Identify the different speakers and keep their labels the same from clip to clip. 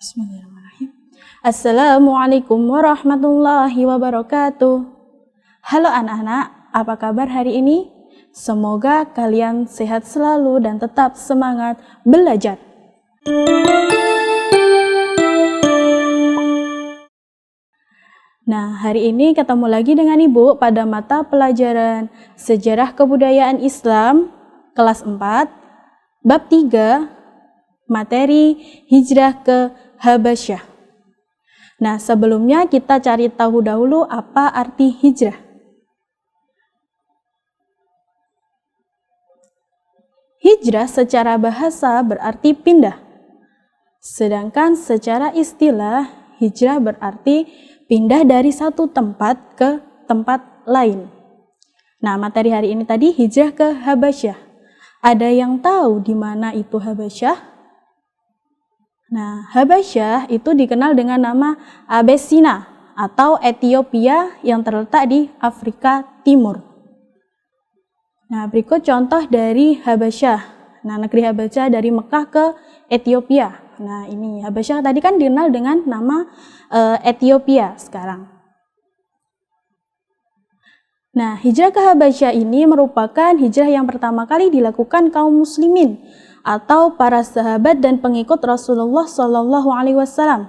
Speaker 1: Bismillahirrahmanirrahim. Assalamualaikum warahmatullahi wabarakatuh. Halo anak-anak, apa kabar hari ini? Semoga kalian sehat selalu dan tetap semangat belajar. Nah, hari ini ketemu lagi dengan Ibu pada mata pelajaran Sejarah Kebudayaan Islam kelas 4, bab 3, materi Hijrah ke Habasyah. Nah, sebelumnya kita cari tahu dahulu apa arti hijrah. Hijrah secara bahasa berarti pindah. Sedangkan secara istilah, hijrah berarti pindah dari satu tempat ke tempat lain. Nah, materi hari ini tadi hijrah ke Habasyah. Ada yang tahu di mana itu Habasyah? Nah, Habasyah itu dikenal dengan nama Abesina atau Ethiopia yang terletak di Afrika Timur. Nah, berikut contoh dari Habasyah. Nah, negeri Habasyah dari Mekah ke Ethiopia. Nah, ini Habasyah tadi kan dikenal dengan nama Ethiopia sekarang. Nah, hijrah ke Habasyah ini merupakan hijrah yang pertama kali dilakukan kaum muslimin atau para sahabat dan pengikut Rasulullah SAW.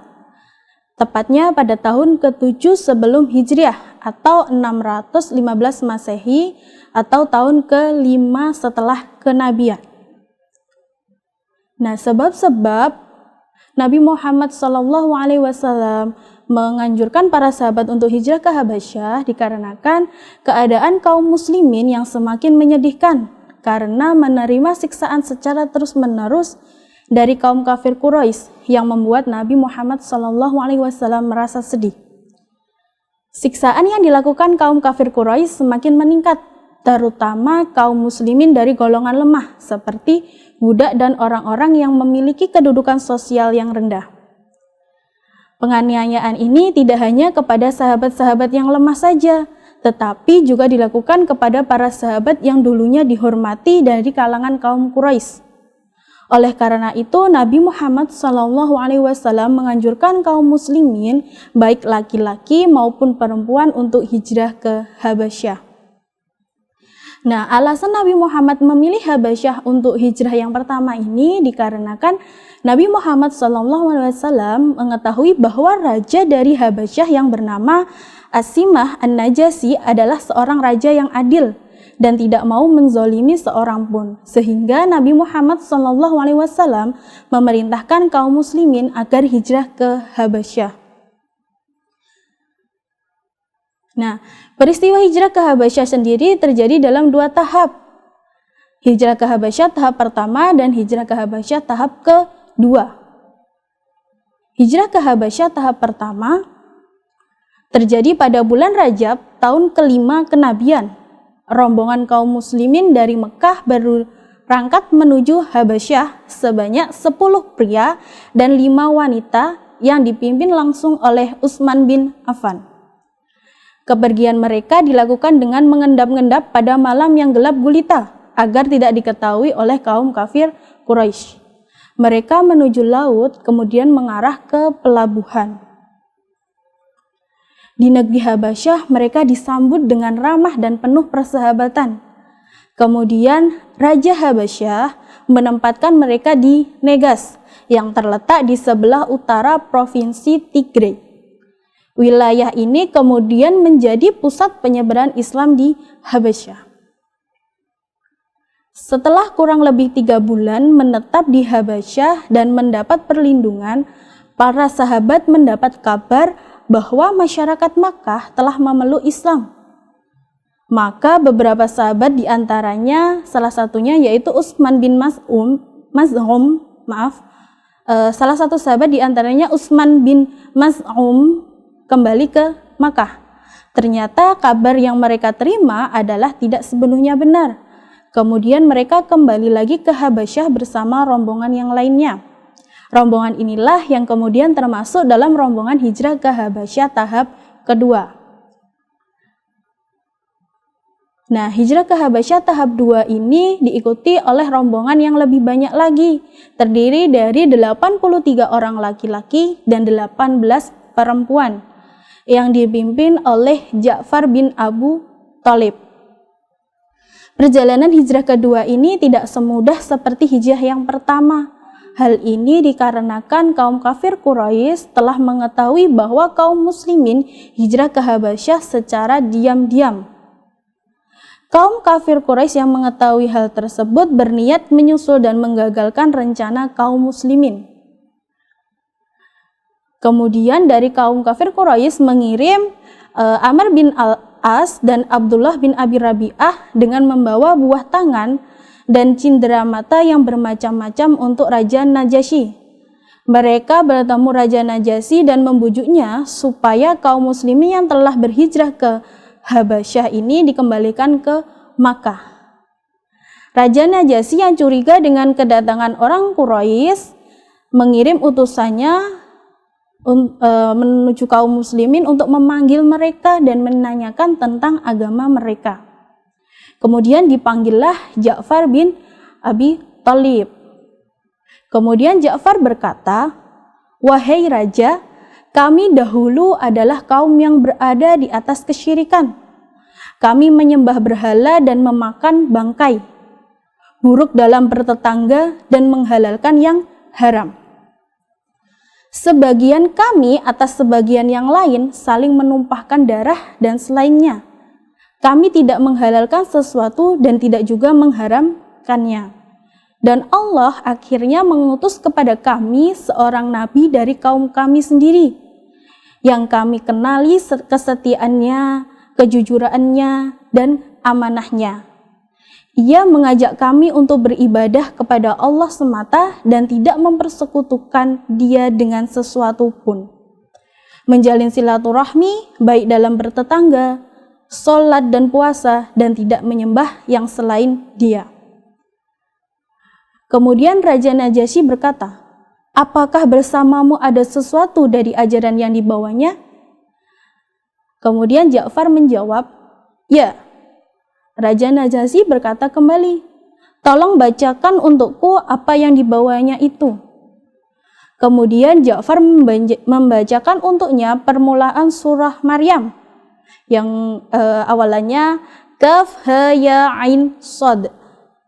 Speaker 1: Tepatnya pada tahun ke-7 sebelum Hijriah atau 615 Masehi atau tahun ke-5 setelah kenabian. Nah, sebab-sebab Nabi Muhammad SAW menganjurkan para sahabat untuk hijrah ke Habasyah dikarenakan keadaan kaum muslimin yang semakin menyedihkan karena menerima siksaan secara terus-menerus dari kaum kafir Quraisy yang membuat Nabi Muhammad SAW merasa sedih. Siksaan yang dilakukan kaum kafir Quraisy semakin meningkat, terutama kaum muslimin dari golongan lemah seperti budak dan orang-orang yang memiliki kedudukan sosial yang rendah. Penganiayaan ini tidak hanya kepada sahabat-sahabat yang lemah saja, tetapi juga dilakukan kepada para sahabat yang dulunya dihormati dari kalangan kaum Quraisy. Oleh karena itu, Nabi Muhammad SAW menganjurkan kaum muslimin, baik laki-laki maupun perempuan, untuk hijrah ke Habasyah. Nah, alasan Nabi Muhammad memilih Habasyah untuk hijrah yang pertama ini dikarenakan Nabi Muhammad SAW mengetahui bahwa raja dari Habasyah yang bernama Asimah An-Najasi adalah seorang raja yang adil dan tidak mau menzolimi seorang pun, sehingga Nabi Muhammad SAW memerintahkan kaum muslimin agar hijrah ke Habasyah. Nah, peristiwa hijrah ke Habasyah sendiri terjadi dalam 2 tahap. Hijrah ke Habasyah tahap pertama dan hijrah ke Habasyah tahap kedua. Hijrah ke Habasyah tahap pertama terjadi pada bulan Rajab tahun ke-5 kenabian. Rombongan kaum muslimin dari Mekah berangkat menuju Habasyah sebanyak 10 pria dan 5 wanita yang dipimpin langsung oleh Utsman bin Affan. Kepergian mereka dilakukan dengan mengendap-endap pada malam yang gelap gulita agar tidak diketahui oleh kaum kafir Quraisy. Mereka menuju laut kemudian mengarah ke pelabuhan. Di negeri Habasyah mereka disambut dengan ramah dan penuh persahabatan. Kemudian Raja Habasyah menempatkan mereka di Negas yang terletak di sebelah utara provinsi Tigray. Wilayah ini kemudian menjadi pusat penyebaran Islam di Habasyah. Setelah kurang lebih 3 bulan menetap di Habasyah dan mendapat perlindungan, para sahabat mendapat kabar bahwa masyarakat Makkah telah memeluk Islam. Maka beberapa sahabat diantaranya, salah satunya yaitu Utsman bin salah satu sahabat diantaranya Utsman bin Maz'um kembali ke Makkah. Ternyata kabar yang mereka terima adalah tidak sepenuhnya benar. Kemudian mereka kembali lagi ke Habasyah bersama rombongan yang lainnya. Rombongan inilah yang kemudian termasuk dalam rombongan hijrah ke Habasyah tahap kedua. Nah, hijrah ke Habasyah tahap 2 ini diikuti oleh rombongan yang lebih banyak lagi, terdiri dari 83 orang laki-laki dan 18 perempuan, yang dipimpin oleh Ja'far bin Abu Thalib. Perjalanan hijrah kedua ini tidak semudah seperti hijrah yang pertama. Hal ini dikarenakan kaum kafir Quraisy telah mengetahui bahwa kaum muslimin hijrah ke Habasyah secara diam-diam. Kaum kafir Quraisy yang mengetahui hal tersebut berniat menyusul dan menggagalkan rencana kaum muslimin. Kemudian dari kaum kafir Quraisy mengirim Amr bin Al-As dan Abdullah bin Abi Rabi'ah dengan membawa buah tangan dan cindera mata yang bermacam-macam untuk Raja Najasyi. Mereka bertemu Raja Najasyi dan membujuknya supaya kaum muslimin yang telah berhijrah ke Habasyah ini dikembalikan ke Makkah. Raja Najasyi yang curiga dengan kedatangan orang Quraisy mengirim utusannya menuju kaum muslimin untuk memanggil mereka dan menanyakan tentang agama mereka. Kemudian dipanggillah Ja'far bin Abi Thalib. Kemudian Ja'far berkata, "Wahai raja, kami dahulu adalah kaum yang berada di atas kesyirikan. Kami menyembah berhala dan memakan bangkai, buruk dalam bertetangga dan menghalalkan yang haram. Sebagian kami atas sebagian yang lain saling menumpahkan darah dan selainnya. Kami tidak menghalalkan sesuatu dan tidak juga mengharamkannya. Dan Allah akhirnya mengutus kepada kami seorang nabi dari kaum kami sendiri, yang kami kenali kesetiaannya, kejujurannya, dan amanahnya. Ia mengajak kami untuk beribadah kepada Allah semata dan tidak mempersekutukan Dia dengan sesuatu pun. Menjalin silaturahmi baik dalam bertetangga, sholat dan puasa, dan tidak menyembah yang selain Dia." Kemudian Raja Najasyi berkata, "Apakah bersamamu ada sesuatu dari ajaran yang dibawanya?" Kemudian Ja'far menjawab, "Ya." Raja Najasyi berkata kembali, "Tolong bacakan untukku apa yang dibawanya itu." Kemudian Ja'far membacakan untuknya permulaan surah Maryam yang awalannya Kaf Ha Ya Ain Shad.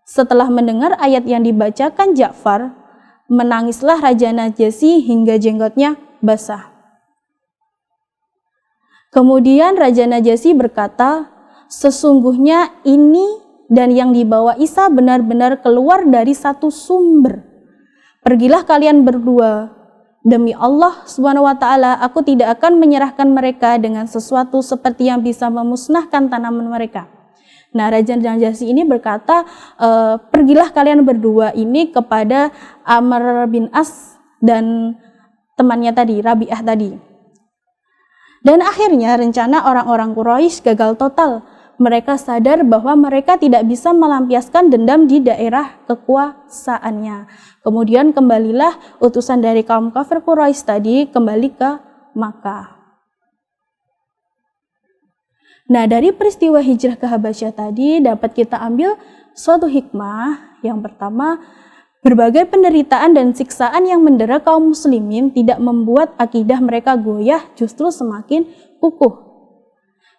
Speaker 1: Setelah mendengar ayat yang dibacakan Ja'far, menangislah Raja Najasyi hingga jenggotnya basah. Kemudian Raja Najasyi berkata, "Sesungguhnya ini dan yang dibawa Isa benar-benar keluar dari satu sumber. Pergilah kalian berdua. Demi Allah SWT, aku tidak akan menyerahkan mereka dengan sesuatu seperti yang bisa memusnahkan tanaman mereka." Nah, Raja Najasyi ini berkata, pergilah kalian berdua ini kepada Amr bin As dan temannya tadi, Rabi'ah tadi. Dan akhirnya rencana orang-orang Quraisy gagal total. Mereka sadar bahwa mereka tidak bisa melampiaskan dendam di daerah kekuasaannya. Kemudian kembalilah utusan dari kaum kafir Quraisy tadi kembali ke Makkah. Nah, dari peristiwa hijrah ke Habasyah tadi dapat kita ambil suatu hikmah. Yang pertama, berbagai penderitaan dan siksaan yang mendera kaum muslimin tidak membuat akidah mereka goyah, justru semakin kukuh.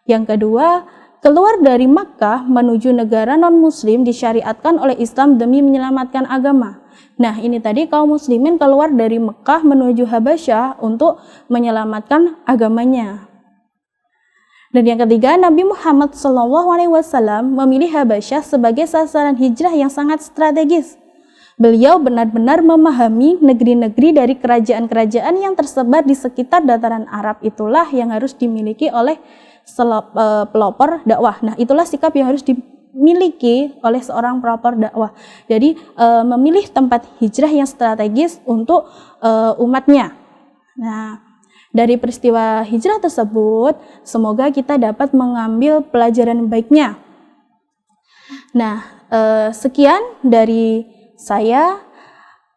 Speaker 1: Yang kedua, keluar dari Makkah menuju negara non-muslim disyariatkan oleh Islam demi menyelamatkan agama. Nah, ini tadi kaum muslimin keluar dari Makkah menuju Habasyah untuk menyelamatkan agamanya. Dan yang ketiga, Nabi Muhammad SAW memilih Habasyah sebagai sasaran hijrah yang sangat strategis. Beliau benar-benar memahami negeri-negeri dari kerajaan-kerajaan yang tersebar di sekitar dataran Arab. Itulah yang harus dimiliki oleh pelopor dakwah. Nah, itulah sikap yang harus dimiliki oleh seorang pelopor dakwah. Jadi, memilih tempat hijrah yang strategis untuk umatnya. Nah, dari peristiwa hijrah tersebut, semoga kita dapat mengambil pelajaran baiknya. Nah, sekian dari saya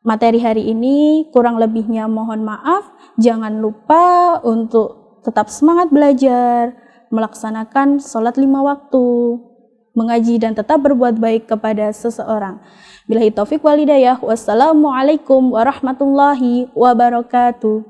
Speaker 1: materi hari ini, kurang lebihnya mohon maaf. Jangan lupa untuk tetap semangat belajar, melaksanakan sholat 5 waktu. mengaji dan tetap berbuat baik kepada seseorang. Billahi taufik wal hidayah. Wassalamualaikum warahmatullahi wabarakatuh.